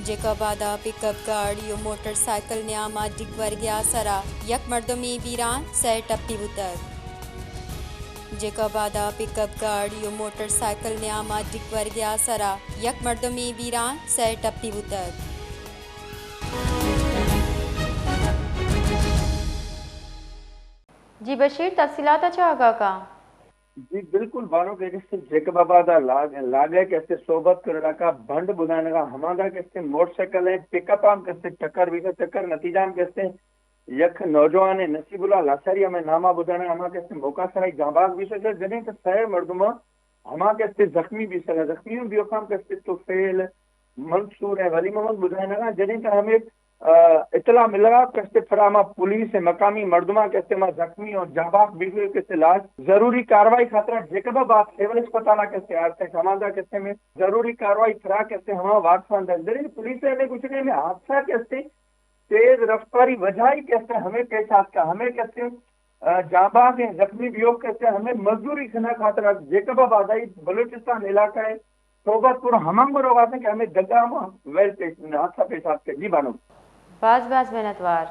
जेकबादा pickup गाड़ी और motorcycle Nyama डिगवर गया सरा यक मर्दमी वीरान सै टप्पी उतर जेकबादा पिकअप गाड़ी और मोटरसाइकिल न्यामा डिगवर गया सरा यक मर्दमी वीरान सै टप्पी उतर जी बशीर तफसीलात अच्छा आगा का जी बिल्कुल बारो के जेकबाबादा लागे के सोबत करड़ा का भंड बुधाने का हमादा के मोटरसाइकिल है पिकअप आम के टक्कर भी टक्कर नतीजाम के यख नौजवान नसीबुल्ला लासारिया में नामा बुधाने हमा के मौका सराई जाबाज भी सके जने के सह मर्दमा हमा के जख्मी भी सके जख्मी भी काम के तो फेल मंसूर है वली मोहम्मद बुधाने का जने का हमें इतला मिला कैसे फरामा पुलिस मकामी मर्दमा कैसे जख्मी और जाबाक बिगड़े कैसे लाश जरूरी कार्रवाई खातर जेकबा बात सिविल अस्पताल कैसे आते समाजा कैसे में जरूरी कार्रवाई फरा कैसे हम वाटफान पुलिस ने कुछ नहीं में हादसा कैसे तेज रफ्तारी वजह ही कैसे हमें पेश का हमें कैसे जाबाक जख्मी वियोग कैसे हमें मजदूरी खना खातर जेकबा बादाई बलूचिस्तान इलाका है सोबतपुर हमंग रोगाते कि हमें जगह वेल पेश हादसा पेश आते जी बानो बाज बाज मेहनतवार